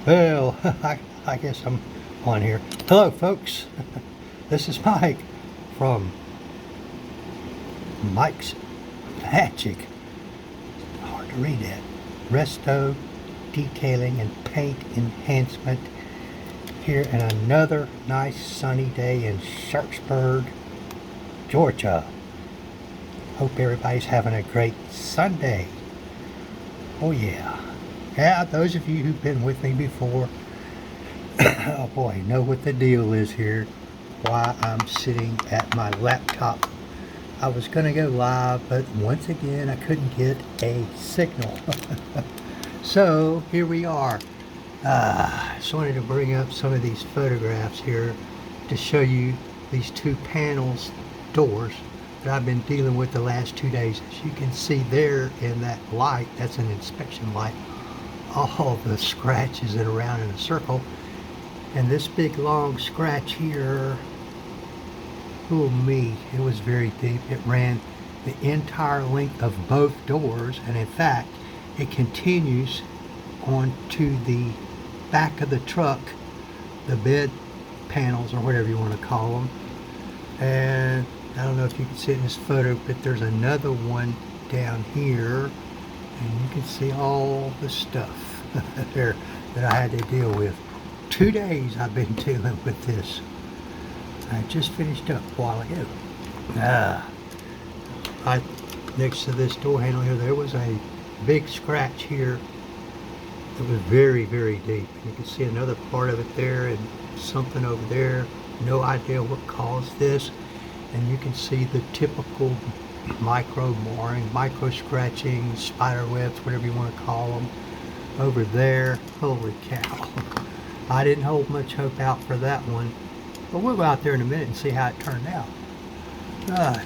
Well, I guess I'm on here. Hello, folks. This is Mike from Mike's Magic. Hard to read that. Resto Detailing and Paint Enhancement. Here in another nice sunny day in Sharpsburg, Georgia. Hope everybody's having a great Sunday. Oh yeah. Yeah, those of you who've been with me before, oh boy, know what the deal is here. Why I'm sitting at my laptop. I was going to go live, but once again, I couldn't get a signal. So here we are. Just wanted to bring up some of these photographs here to show you these two panels, doors, that I've been dealing with the last 2 days. As you can see there in that light, that's an inspection light, all the scratches that are around in a circle. And this big long scratch here, oh me, it was very deep. It ran the entire length of both doors, and in fact, it continues onto the back of the truck, the bed panels or whatever you want to call them. And I don't know if you can see it in this photo, but there's another one down here, and you can see all the stuff there that I had to deal with. 2 days I've been dealing with this. I just finished up a while ago. Right next to this door handle here, there was a big scratch here. It was very, very deep. You can see another part of it there and something over there. No idea what caused this. And you can see the typical micro marring, micro scratching, spider webs, whatever you want to call them, over there. Holy cow. I didn't hold much hope out for that one. But we'll go out there in a minute and see how it turned out.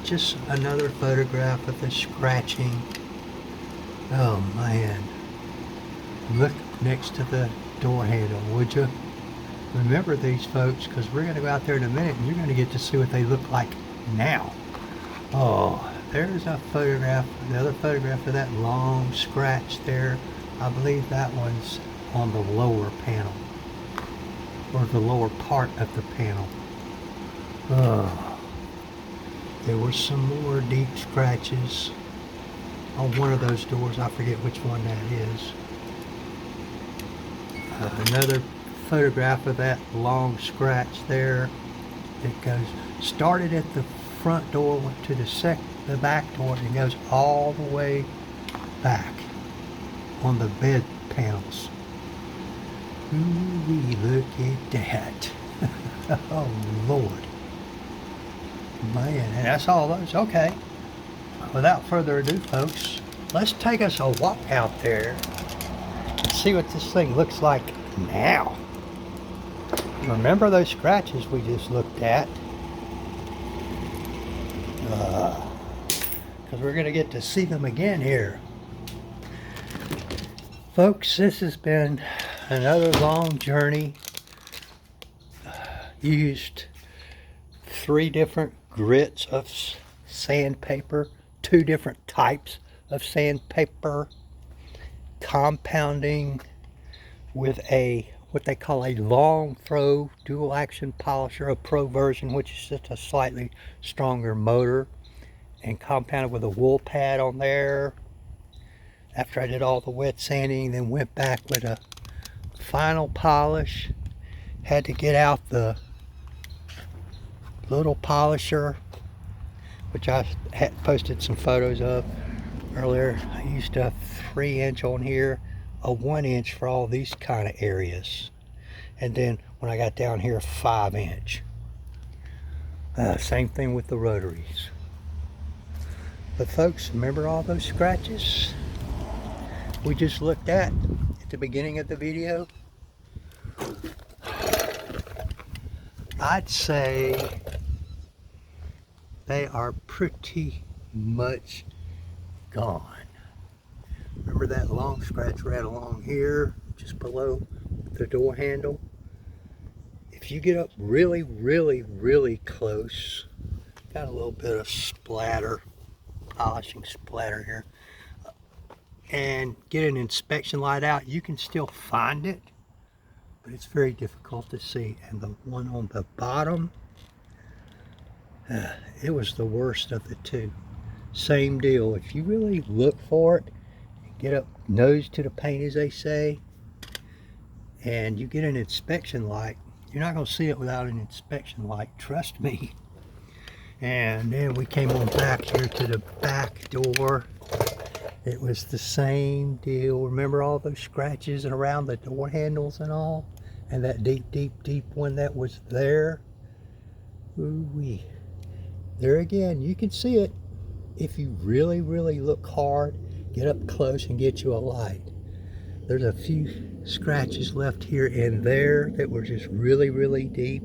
Just another photograph of the scratching. Oh man. Look next to the door handle, would you? Remember these folks, because we're going to go out there in a minute and you're going to get to see what they look like now. Oh, there's a photograph, another photograph of that long scratch there. I believe that one's on the lower panel, or the lower part of the panel. Oh, there were some more deep scratches on one of those doors. I forget which one that is. Another photograph of that long scratch there. It goes, started at the front door, went to the back door, and goes all the way back on the bed panels. Ooh, look at that. Oh Lord. Man, and that's all those. Okay. Without further ado, folks, let's take us a walk out there and see what this thing looks like now. Remember those scratches we just looked at? Because we're going to get to see them again here. Folks, this has been another long journey. Used 3 different grits of sandpaper, 2 different types of sandpaper, compounding with what they call a long throw dual action polisher, a pro version, which is just a slightly stronger motor, and compounded with a wool pad on there. After I did all the wet sanding, then went back with a final polish. Had to get out the little polisher, which I had posted some photos of earlier. I used a 3-inch on here, a 1-inch for all these kind of areas, and then when I got down here, 5-inch. Same thing with the rotaries. But folks, remember all those scratches we just looked at the beginning of the video? I'd say they are pretty much gone. Remember that long scratch right along here, just below the door handle? If you get up really, really, really close, got a little bit of splatter, polishing splatter here, and get an inspection light out, you can still find it. but it's very difficult to see. And the one on the bottom, it was the worst of the two. Same deal. If you really look for it, get up nose to the paint, as they say, and you get an inspection light, you're not going to see it without an inspection light, trust me. And then we came on back here to the back door. It was the same deal. Remember all those scratches around the door handles and all? And that deep one that was there? Ooh-wee. There again, you can see it if you really look hard, get up close and get you a light. There's a few scratches left here and there that were just really deep.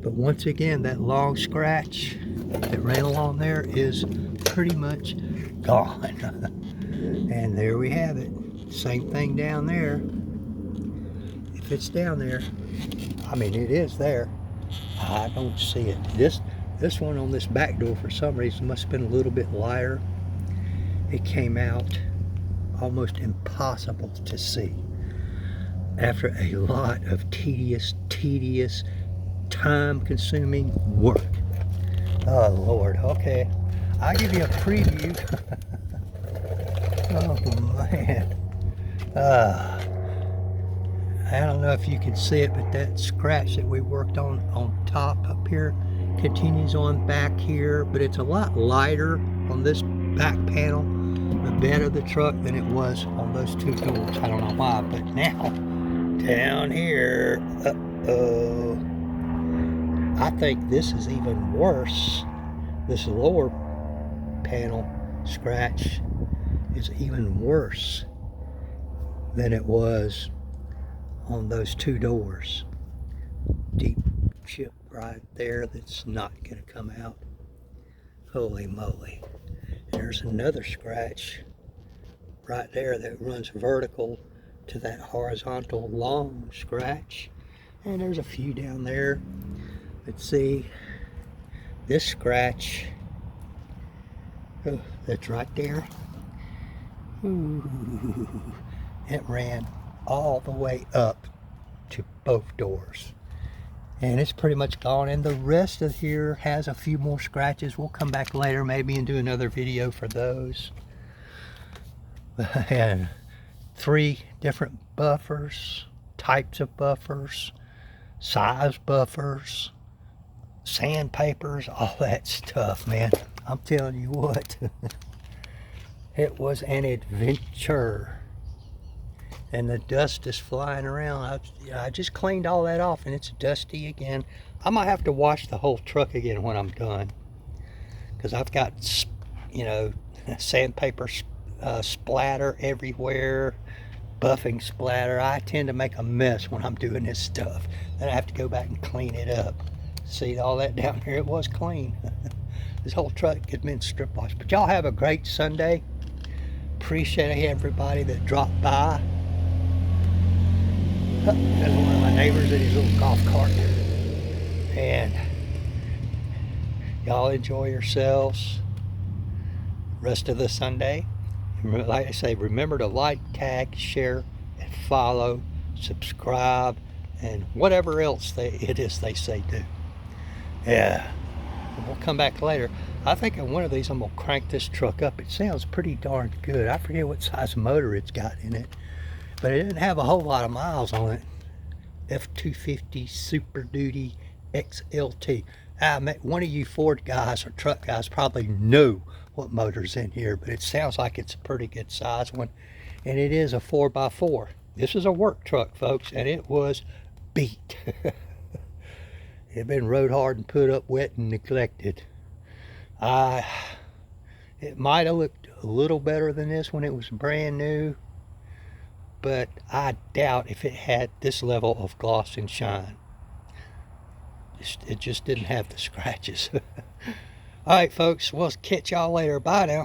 But once again, that long scratch that ran along there is pretty much gone. And there we have it. Same thing down there. If it's down there, I mean, it is there. I don't see it. This one on this back door, for some reason, must have been a little bit lighter. It came out almost impossible to see after a lot of tedious, time-consuming work. Oh, Lord. Okay. I'll give you a preview. Oh, man. I don't know if you can see it, but that scratch that we worked on top up here continues on back here, but it's a lot lighter on this back panel, the bed of the truck, than it was on those two doors. I don't know why, but now down here, I think this is even worse. This lower panel scratch is even worse than it was on those two doors. Deep chip right there that's not going to come out. Holy moly. There's another scratch right there that runs vertical to that horizontal long scratch. And there's a few down there. Let's see. This scratch, oh, that's right there. Ooh, it ran all the way up to both doors. And it's pretty much gone, and the rest of here has a few more scratches. We'll come back later maybe and do another video for those. And 3 different buffers, types of buffers, size buffers, sandpapers, all that stuff, man. I'm telling you what. It was an adventure. And the dust is flying around. I just cleaned all that off and it's dusty again. I might have to wash the whole truck again when I'm done, because I've got, you know, sandpaper splatter everywhere, buffing splatter. I tend to make a mess when I'm doing this stuff. Then I have to go back and clean it up. See all that down here? It was clean. This whole truck had been strip washed. But y'all have a great Sunday. Appreciate everybody that dropped by. That's one of my neighbors in his little golf cart. And y'all enjoy yourselves rest of the Sunday. And like I say, remember to like, tag, share, and follow, subscribe, and whatever else it is they say do. Yeah. And we'll come back later. I think in one of these I'm going to crank this truck up. It sounds pretty darn good. I forget what size motor it's got in it, but it didn't have a whole lot of miles on it. F250 Super Duty XLT. One of you Ford guys or truck guys probably know what motor's in here, but it sounds like it's a pretty good size one, and it is a 4x4. This is a work truck, folks, and it was beat. It had been rode hard and put up wet and neglected. It might have looked a little better than this when it was brand new, but I doubt if it had this level of gloss and shine. It just didn't have the scratches. All right, folks, we'll catch y'all later. Bye now.